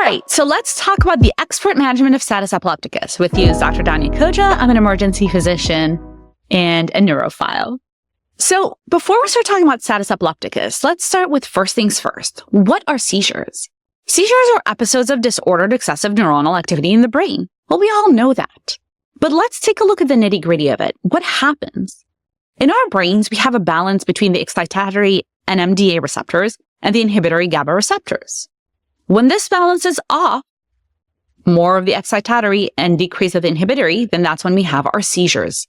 right, so let's talk about the expert management of status epilepticus. With you is Dr. Danya Koja. I'm an emergency physician and a neurophile. So before we start talking about status epilepticus, let's start with first things first. What are seizures? Seizures are episodes of disordered excessive neuronal activity in the brain. Well, we all know that. But let's take a look at the nitty-gritty of it. What happens? In our brains, we have a balance between the excitatory NMDA receptors and the inhibitory GABA receptors. When this balance is off, more of the excitatory and decrease of the inhibitory, then that's when we have our seizures.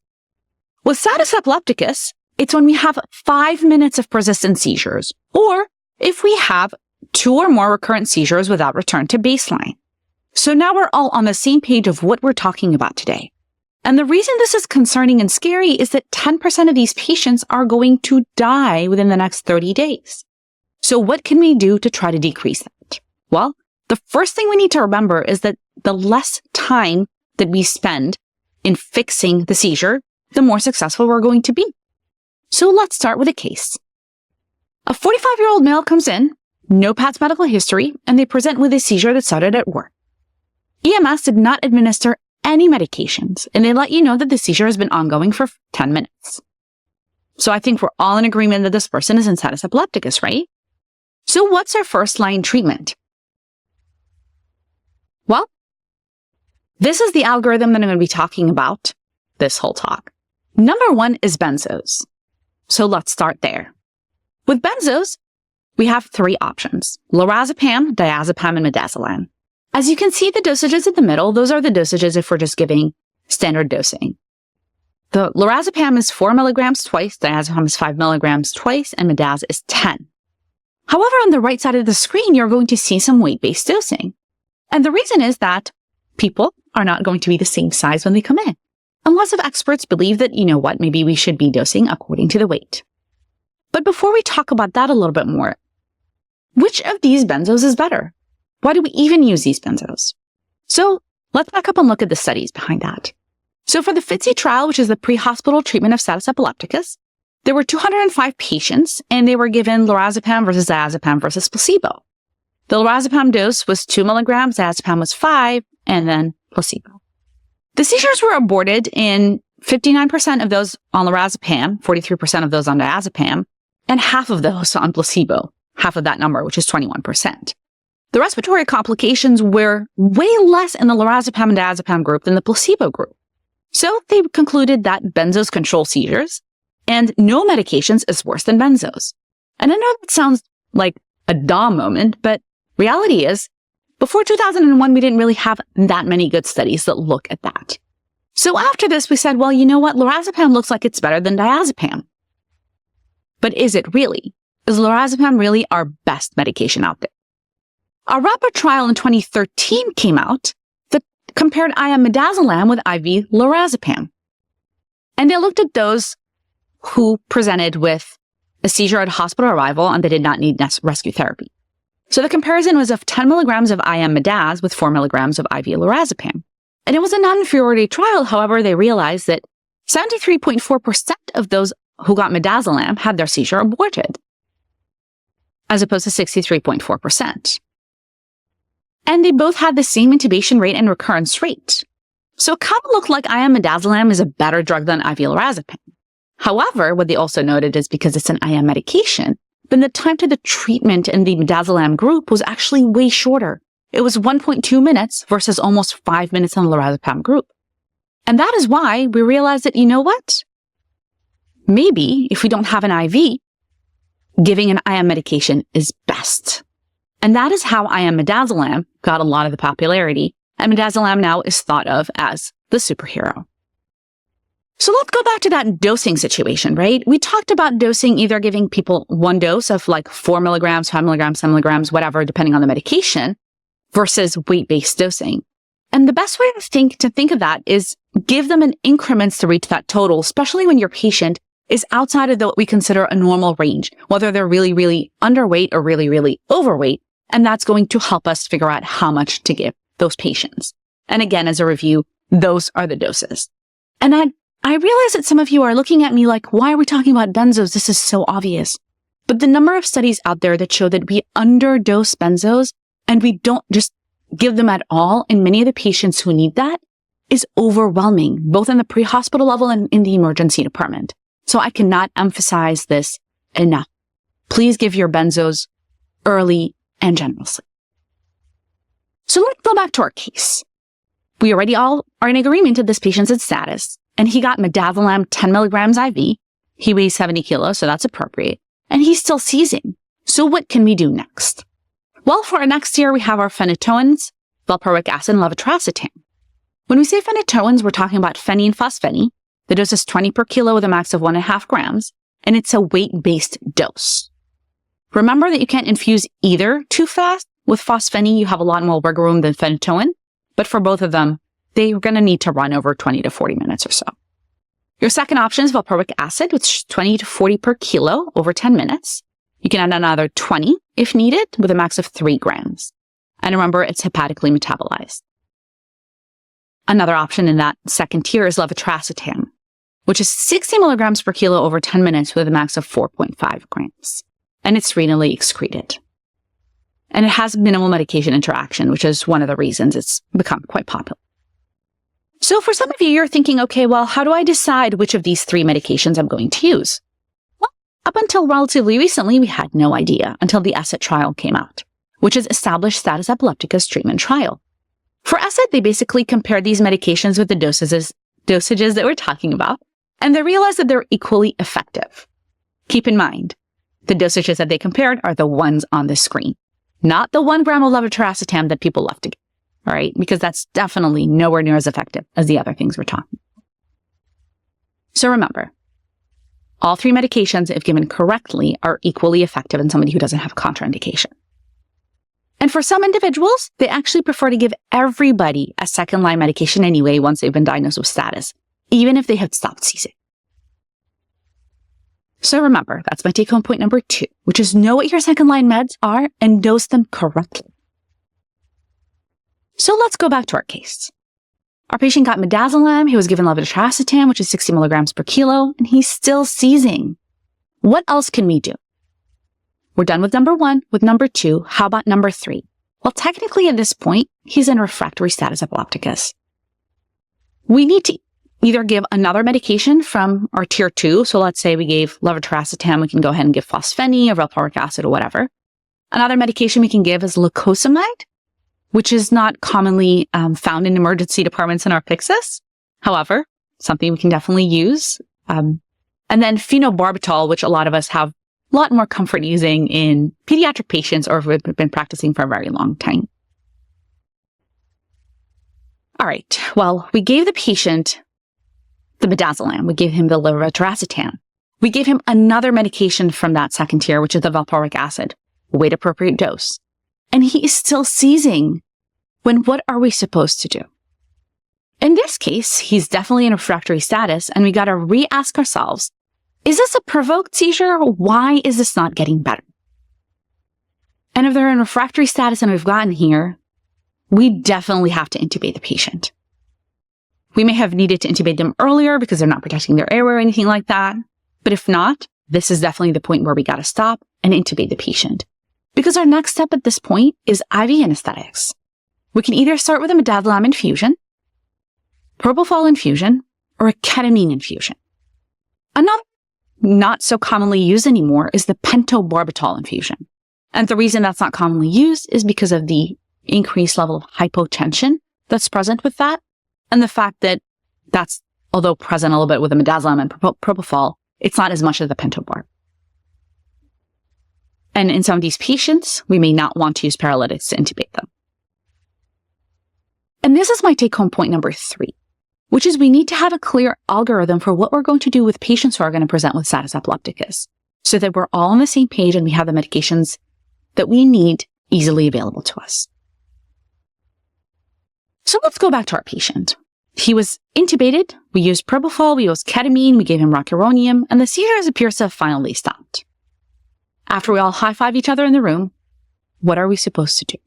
With status epilepticus, it's when we have 5 minutes of persistent seizures, or if we have 2 or more recurrent seizures without return to baseline. So now we're all on the same page of what we're talking about today. And the reason this is concerning and scary is that 10% of these patients are going to die within the next 30 days. So what can we do to try to decrease that? Well, the first thing we need to remember is that the less time that we spend in fixing the seizure, the more successful we're going to be. So let's start with a case. A 45-year-old male comes in, no past medical history, and they present with a seizure that started at work. EMS did not administer any medications, and they let you know that the seizure has been ongoing for 10 minutes. So I think we're all in agreement that this person is in status epilepticus, right? So what's our first-line treatment? Well, this is the algorithm that I'm going to be talking about this whole talk. Number 1 is benzos. So let's start there. With benzos, we have 3 options: lorazepam, diazepam, and midazolam. As you can see the dosages in the middle, those are the dosages if we're just giving standard dosing. The lorazepam is 4 milligrams twice, diazepam is 5 milligrams twice, and midaz is 10. However, on the right side of the screen, you're going to see some weight-based dosing. And the reason is that people are not going to be the same size when they come in, unless if experts believe that, maybe we should be dosing according to the weight. But before we talk about that a little bit more, which of these benzos is better? Why do we even use these benzos? So let's back up and look at the studies behind that. So for the FITZI trial, which is the pre-hospital treatment of status epilepticus, there were 205 patients, and they were given lorazepam versus diazepam versus placebo. The lorazepam dose was 2 milligrams, diazepam was 5, and then placebo. The seizures were aborted in 59% of those on lorazepam, 43% of those on diazepam, and half of those on placebo, half of that number, which is 21%. The respiratory complications were way less in the lorazepam and diazepam group than the placebo group. So they concluded that benzos control seizures, and no medications is worse than benzos. And I know that sounds like a dumb moment, but reality is, before 2001, we didn't really have that many good studies that look at that. So after this, we said, well, you know what? Lorazepam looks like it's better than diazepam. But is it really? Is lorazepam really our best medication out there? A rapid trial in 2013 came out that compared IM midazolam with IV lorazepam. And they looked at those who presented with a seizure at hospital arrival and they did not need rescue therapy. So the comparison was of 10 milligrams of IM midaz with 4 milligrams of IV lorazepam. And it was a non-inferiority trial. However, they realized that 73.4% of those who got midazolam had their seizure aborted, as opposed to 63.4%. And they both had the same intubation rate and recurrence rate. So it kind of looked like IM midazolam is a better drug than IV lorazepam. However, what they also noted is because it's an IM medication, then the time to the treatment in the midazolam group was actually way shorter. It was 1.2 minutes versus almost 5 minutes in the lorazepam group. And that is why we realized that, you know what? Maybe if we don't have an IV, giving an IM medication is best. And that is how IM midazolam got a lot of the popularity. And midazolam now is thought of as the superhero. So let's go back to that dosing situation, right? We talked about dosing, either giving people one dose of like 4 milligrams, 5 milligrams, 10 milligrams, whatever, depending on the medication, versus weight-based dosing. And the best way to think of that is give them in increments to reach that total, especially when your patient is outside of what we consider a normal range, whether they're really, really underweight or really, really overweight. And that's going to help us figure out how much to give those patients. And again, as a review, those are the doses. And I realize that some of you are looking at me like, why are we talking about benzos? This is so obvious. But the number of studies out there that show that we underdose benzos and we don't just give them at all in many of the patients who need that is overwhelming, both in the pre-hospital level and in the emergency department. So I cannot emphasize this enough. Please give your benzos early and generously. So let's go back to our case. We already all are in agreement of this patient's status, and he got midazolam 10 milligrams IV. He weighs 70 kilos, so that's appropriate. And he's still seizing. So what can we do next? Well, for our next tier, we have our phenytoins, valproic acid, and levetiracetam. When we say phenytoins, we're talking about phenny and phospheny. The dose is 20 per kilo with a max of 1.5 grams, and it's a weight-based dose. Remember that you can't infuse either too fast. With phospheny, you have a lot more wiggle room than phenytoin, but for both of them, they're going to need to run over 20 to 40 minutes or so. Your second option is valproic acid, which is 20 to 40 per kilo over 10 minutes. You can add another 20 if needed with a max of 3 grams. And remember, it's hepatically metabolized. Another option in that second tier is levetiracetam, which is 60 milligrams per kilo over 10 minutes with a max of 4.5 grams. And it's renally excreted. And it has minimal medication interaction, which is one of the reasons it's become quite popular. So for some of you, you're thinking, okay, well, how do I decide which of these 3 medications I'm going to use? Well, up until relatively recently, we had no idea until the ESSET trial came out, which is Established Status Epilepticus Treatment Trial. For ESSET, they basically compared these medications with the dosages that we're talking about, and they realized that they're equally effective. Keep in mind, the dosages that they compared are the ones on the screen, not the 1 gram of levetiracetam that people love to get, all right? Because that's definitely nowhere near as effective as the other things we're talking about. So remember, all 3 medications, if given correctly, are equally effective in somebody who doesn't have contraindication. And for some individuals, they actually prefer to give everybody a second-line medication anyway once they've been diagnosed with status, even if they have stopped seizing. So remember, that's my take-home point number 2, which is know what your second-line meds are and dose them correctly. So let's go back to our case. Our patient got midazolam, he was given levetiracetam, which is 60 milligrams per kilo, and he's still seizing. What else can we do? We're done with number 1. With number 2, how about number 3? Well, technically at this point, he's in refractory status epilepticus. We need to either give another medication from our tier 2. So let's say we gave levetiracetam, we can go ahead and give phospheny or valproic acid or whatever. Another medication we can give is lacosamide, which is not commonly found in emergency departments in our Pyxis. However, something we can definitely use. And then phenobarbital, which a lot of us have a lot more comfort using in pediatric patients or have been practicing for a very long time. All right. Well, we gave the patient the midazolam. We gave him the levetiracetam. We gave him another medication from that second tier, which is the valproic acid, weight-appropriate dose. And he is still seizing. What are we supposed to do? In this case, he's definitely in refractory status, and we got to re-ask ourselves, is this a provoked seizure? Why is this not getting better? And if they're in refractory status and we've gotten here, we definitely have to intubate the patient. We may have needed to intubate them earlier because they're not protecting their airway or anything like that. But if not, this is definitely the point where we got to stop and intubate the patient. Because our next step at this point is IV anesthetics. We can either start with a midazolam infusion, propofol infusion, or a ketamine infusion. Another not so commonly used anymore is the pentobarbital infusion. And the reason that's not commonly used is because of the increased level of hypotension that's present with that, and the fact that that's, although present a little bit with the midazolam and propofol, it's not as much as the pentobarb. And in some of these patients, we may not want to use paralytics to intubate them. And this is my take-home point number 3, which is we need to have a clear algorithm for what we're going to do with patients who are going to present with status epilepticus, so that we're all on the same page and we have the medications that we need easily available to us. So let's go back to our patient. He was intubated, we used propofol, we used ketamine, we gave him rocuronium, and the seizures appears to have finally stopped. After we all high-five each other in the room, what are we supposed to do?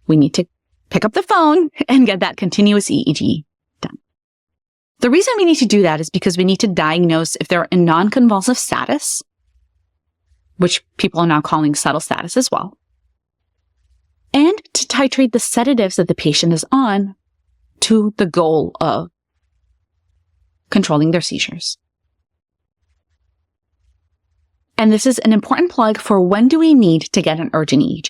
We need to pick up the phone and get that continuous EEG done. The reason we need to do that is because we need to diagnose if they're in non-convulsive status, which people are now calling settled status as well. and to titrate the sedatives that the patient is on to the goal of controlling their seizures. And this is an important plug for when do we need to get an urgent EEG.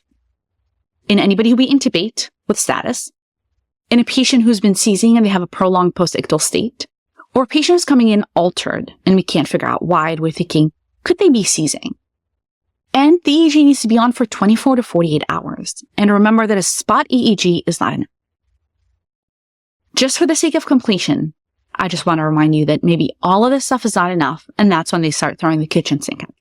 In anybody who we intubate with status, in a patient who's been seizing and they have a prolonged post-ictal state, or a patient who's coming in altered and we can't figure out why, and we're thinking, could they be seizing? And the EEG needs to be on for 24 to 48 hours. And remember that a spot EEG is not enough. Just for the sake of completion, I just want to remind you that maybe all of this stuff is not enough, and that's when they start throwing the kitchen sink at you.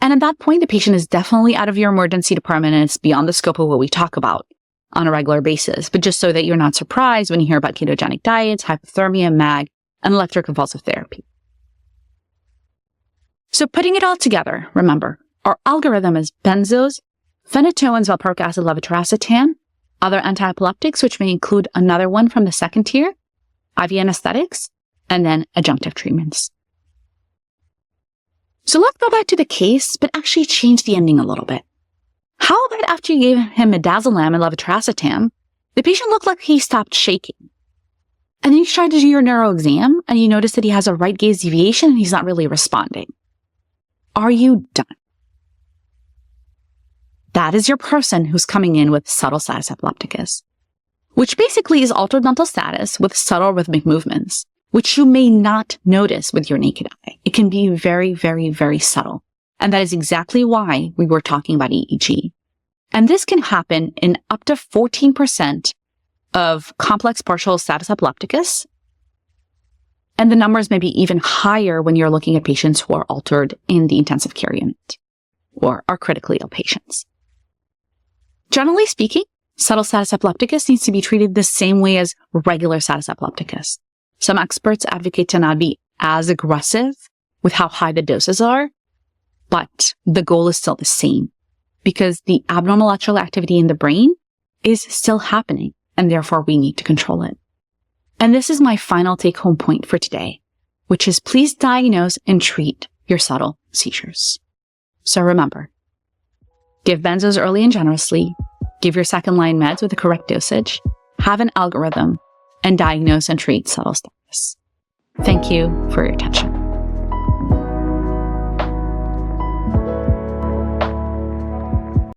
And at that point, the patient is definitely out of your emergency department and it's beyond the scope of what we talk about on a regular basis. But just so that you're not surprised when you hear about ketogenic diets, hypothermia, MAG, and electroconvulsive therapy. So putting it all together, remember, our algorithm is benzos, phenytoins, valproic acid, levetiracetam, other antiepileptics, which may include another one from the second tier, IV anesthetics, and then adjunctive treatments. So let's go back to the case, but actually change the ending a little bit. How about after you gave him midazolam and levetiracetam, the patient looked like he stopped shaking? And then you tried to do your neuro exam, and you notice that he has a right gaze deviation and he's not really responding. Are you done? That is your person who's coming in with subtle status epilepticus, which basically is altered mental status with subtle rhythmic movements, which you may not notice with your naked eye. It can be very, very, very subtle. And that is exactly why we were talking about EEG. And this can happen in up to 14% of complex partial status epilepticus. And the numbers may be even higher when you're looking at patients who are altered in the intensive care unit or are critically ill patients. Generally speaking, subtle status epilepticus needs to be treated the same way as regular status epilepticus. Some experts advocate to not be as aggressive with how high the doses are, but the goal is still the same because the abnormal electrical activity in the brain is still happening, and therefore we need to control it. And this is my final take-home point for today, which is please diagnose and treat your subtle seizures. So remember, give benzos early and generously, give your second-line meds with the correct dosage, have an algorithm, and diagnose and treat subtle status. Thank you for your attention.